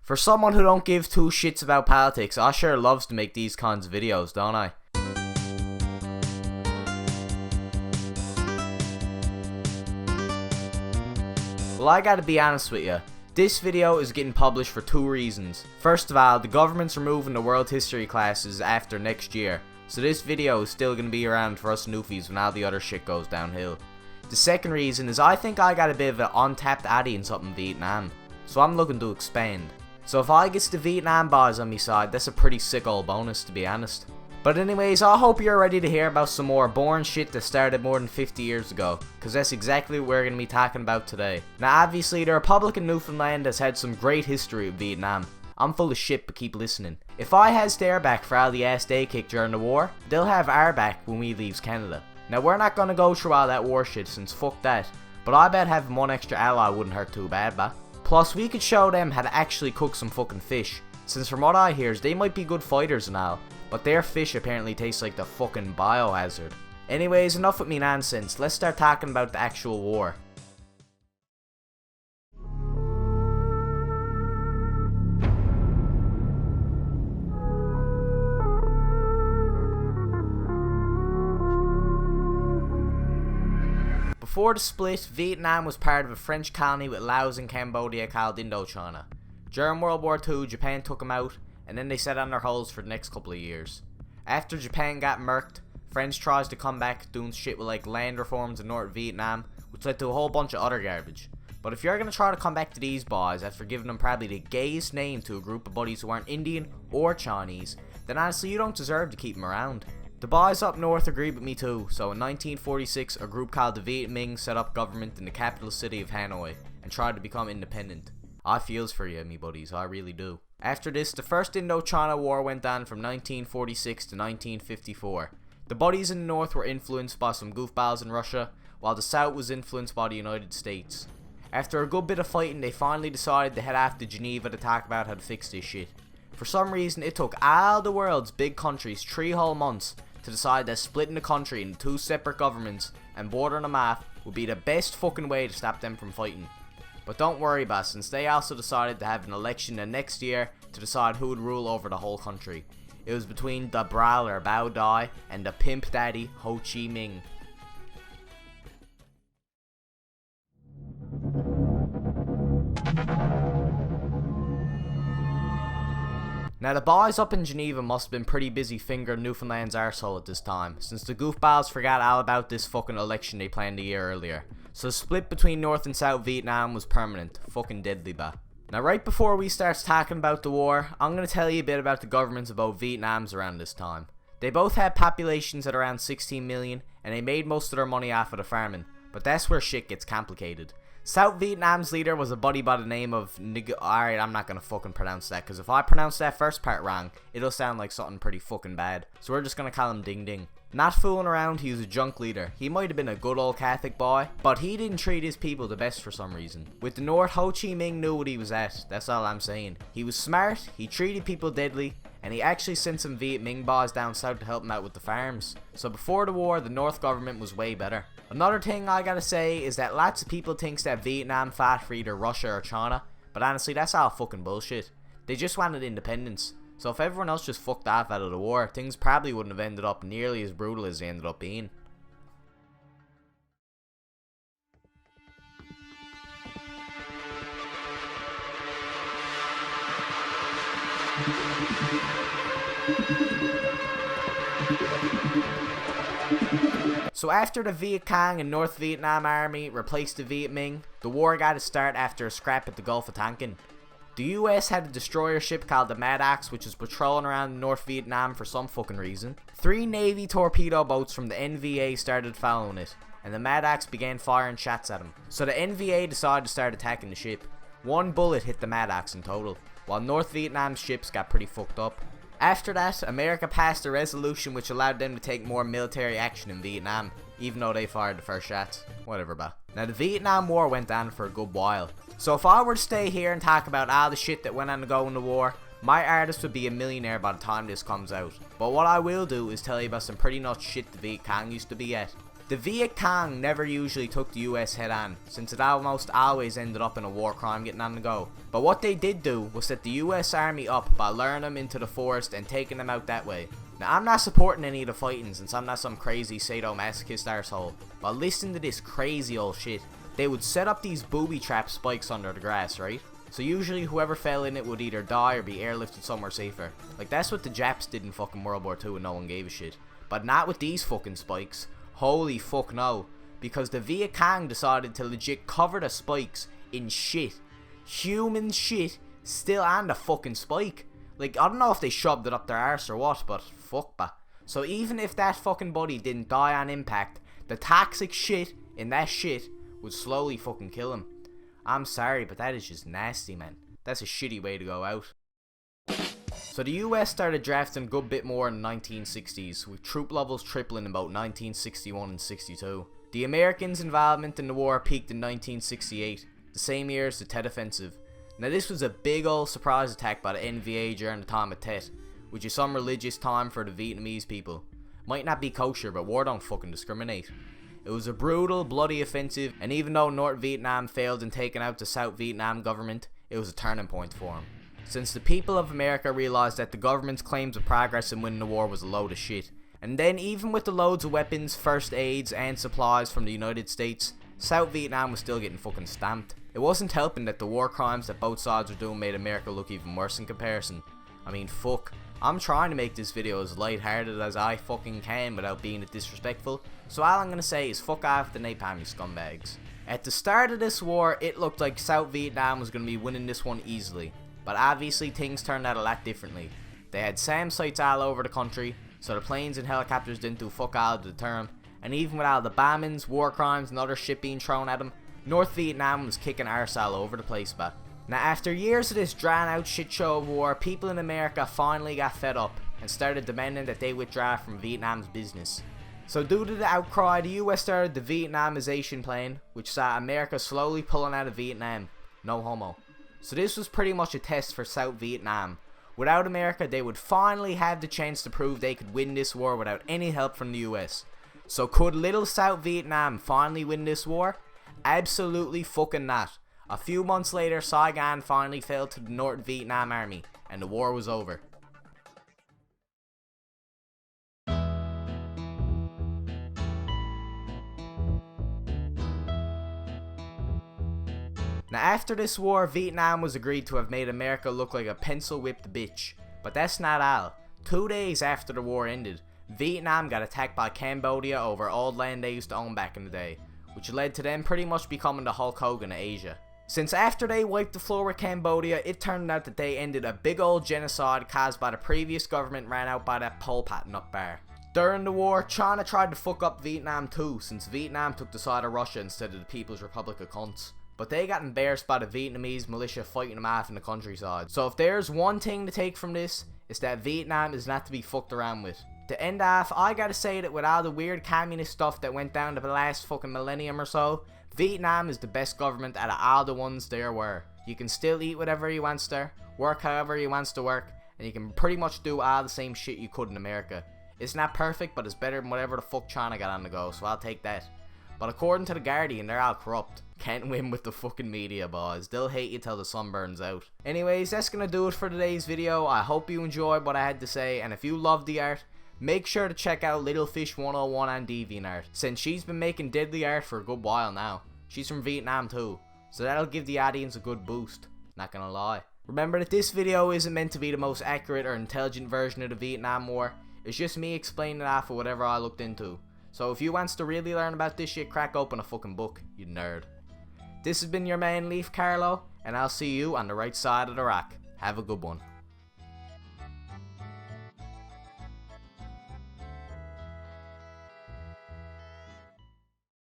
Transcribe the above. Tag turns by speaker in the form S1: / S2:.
S1: For someone who don't give two shits about politics, I sure loves to make these kinds of videos, don't I? Well, I gotta be honest with you. This video is getting published for two reasons. First of all, the government's removing the world history classes after next year, so this video is still gonna be around for us Newfies when all the other shit goes downhill. The second reason is I think I got a bit of an untapped audience up in Vietnam, so I'm looking to expand. So if I gets the Vietnam boys on me side, that's a pretty sick old bonus, to be honest. But anyways, I hope you're ready to hear about some more boring shit that started more than 50 years ago, cause that's exactly what we're going to be talking about today. Now obviously the Republic of Newfoundland has had some great history with Vietnam. I'm full of shit, but keep listening. If I has their back for all the ass they kicked during the war, they'll have our back when we leaves Canada. Now we're not going to go through all that war shit since fuck that, but I bet having one extra ally wouldn't hurt too bad, bah. Plus we could show them how to actually cook some fucking fish, since from what I hears they might be good fighters and all, but their fish apparently tastes like the fucking biohazard. Anyways, enough with me nonsense, let's start talking about the actual war. Before the split, Vietnam was part of a French colony with Laos and Cambodia called Indochina. During World War II, Japan took them out, and then they sat on their holes for the next couple of years. After Japan got murked, French tries to come back doing shit with like land reforms in North Vietnam, which led to a whole bunch of other garbage. But if you're gonna try to come back to these boys after giving them probably the gayest name to a group of buddies who aren't Indian or Chinese, then honestly you don't deserve to keep them around. The boys up north agreed with me too, so in 1946 a group called the Viet Minh set up government in the capital city of Hanoi and tried to become independent. I feels for you, me buddies, I really do. After this, the first Indochina War went on from 1946 to 1954. The buddies in the north were influenced by some goofballs in Russia, while the south was influenced by the United States. After a good bit of fighting, they finally decided to head off to Geneva to talk about how to fix this shit. For some reason, it took all the world's big countries 3 whole months to decide that splitting the country into 2 separate governments and bordering them off would be the best fucking way to stop them from fighting. But don't worry about it, since they also decided to have an election the next year to decide who would rule over the whole country. It was between the brawler Bao Dai and the pimp daddy Ho Chi Minh. Now the boys up in Geneva must have been pretty busy fingering Newfoundland's arsehole at this time, since the goofballs forgot all about this fucking election they planned a year earlier. So the split between North and South Vietnam was permanent. Fucking deadly, bah. Now right before we start talking about the war, I'm going to tell you a bit about the governments of both Vietnams around this time. They both had populations at around 16 million, and they made most of their money off of the farming, but that's where shit gets complicated. South Vietnam's leader was a buddy by the name of Alright, I'm not gonna fucking pronounce that, because if I pronounce that first part wrong, it'll sound like something pretty fucking bad. So we're just gonna call him Ding Ding. Not fooling around, he was a junk leader. He might have been a good old Catholic boy, but he didn't treat his people the best for some reason. With the North, Ho Chi Minh knew what he was at, that's all I'm saying. He was smart, he treated people deadly, and he actually sent some Viet Minh boys down south to help him out with the farms. So before the war, the North government was way better. Another thing I gotta say is that lots of people thinks that Vietnam fought for either Russia or China, but honestly that's all fucking bullshit. They just wanted independence. So if everyone else just fucked off out of the war, things probably wouldn't have ended up nearly as brutal as they ended up being. So after the Viet Cong and North Vietnam army replaced the Viet Minh, the war got to start after a scrap at the Gulf of Tonkin. The US had a destroyer ship called the Maddox, which was patrolling around North Vietnam for some fucking reason. 3 Navy torpedo boats from the NVA started following it, and the Maddox began firing shots at them. So the NVA decided to start attacking the ship. 1 bullet hit the Maddox in total, while North Vietnam's ships got pretty fucked up. After that, America passed a resolution which allowed them to take more military action in Vietnam, even though they fired the first shots. Whatever, bah. Now the Vietnam War went on for a good while. So if I were to stay here and talk about all the shit that went on to go in the war, my artist would be a millionaire by the time this comes out. But what I will do is tell you about some pretty nuts shit the Viet Cong used to be at. The Viet Cong never usually took the US head on, since it almost always ended up in a war crime getting on the go. But what they did do was set the US Army up by luring them into the forest and taking them out that way. Now I'm not supporting any of the fighting since I'm not some crazy sadomasochist arsehole, but listen to this crazy old shit. They would set up these booby trap spikes under the grass, right? So usually whoever fell in it would either die or be airlifted somewhere safer. Like that's what the Japs did in fucking World War II and no one gave a shit. But not with these fucking spikes. Holy fuck no. Because the Viet Cong decided to legit cover the spikes in shit. Human shit still on the fucking spike. Like I don't know if they shoved it up their arse or what, but fuck bah. So even if that fucking buddy didn't die on impact, the toxic shit in that shit would slowly fucking kill him. I'm sorry, but that is just nasty, man. That's a shitty way to go out. So the US started drafting a good bit more in the 1960s, with troop levels tripling in about 1961 and 62. The Americans' involvement in the war peaked in 1968, the same year as the Tet Offensive. Now this was a big old surprise attack by the NVA during the time of Tet, which is some religious time for the Vietnamese people. Might not be kosher, but war don't fucking discriminate. It was a brutal, bloody offensive, and even though North Vietnam failed in taking out the South Vietnam government, it was a turning point for them. Since the people of America realised that the government's claims of progress in winning the war was a load of shit. And then even with the loads of weapons, first aids and supplies from the United States, South Vietnam was still getting fucking stamped. It wasn't helping that the war crimes that both sides were doing made America look even worse in comparison. I mean fuck, I'm trying to make this video as lighthearted as I fucking can without being disrespectful, so all I'm gonna say is fuck off the napalm, you scumbags. At the start of this war, it looked like South Vietnam was gonna be winning this one easily. But obviously things turned out a lot differently. They had SAM sites all over the country, so the planes and helicopters didn't do fuck all to deter them, and even with all the bombings, war crimes and other shit being thrown at them, North Vietnam was kicking arse all over the place, but now after years of this drawn out shit show of war, people in America finally got fed up and started demanding that they withdraw from Vietnam's business. So due to the outcry, the US started the Vietnamization plan, which saw America slowly pulling out of Vietnam. No homo. So this was pretty much a test for South Vietnam. Without America, they would finally have the chance to prove they could win this war without any help from the US. So could little South Vietnam finally win this war? Absolutely fucking not. A few months later, Saigon finally fell to the North Vietnam army, and the war was over. Now after this war, Vietnam was agreed to have made America look like a pencil whipped bitch. But that's not all. 2 days after the war ended, Vietnam got attacked by Cambodia over old land they used to own back in the day, which led to them pretty much becoming the Hulk Hogan of Asia. Since after they wiped the floor with Cambodia, it turned out that they ended a big old genocide caused by the previous government ran out by that Pol Pot nut bar. During the war, China tried to fuck up Vietnam too, since Vietnam took the side of Russia instead of the People's Republic of Cunts. But they got embarrassed by the Vietnamese militia fighting them off in the countryside. So if there's one thing to take from this, it's that Vietnam is not to be fucked around with. To end off, I gotta say that with all the weird communist stuff that went down the last fucking millennium or so, Vietnam is the best government out of all the ones there were. You can still eat whatever you wants there, work however you wants to work, and you can pretty much do all the same shit you could in America. It's not perfect, but it's better than whatever the fuck China got on the go, so I'll take that. But according to the Guardian, they're all corrupt. Can't win with the fucking media, boys. They'll hate you till the sun burns out. Anyways, that's gonna do it for today's video. I hope you enjoyed what I had to say, and if you love the art, make sure to check out Little Fish 101 on DeviantArt, since she's been making deadly art for a good while now. She's from Vietnam too, so that'll give the audience a good boost. Not gonna lie. Remember that this video isn't meant to be the most accurate or intelligent version of the Vietnam War. It's just me explaining off of whatever I looked into. So if you wants to really learn about this shit, crack open a fucking book, you nerd. This has been your man Leaf Carlo, and I'll see you on the right side of the rock. Have a good one.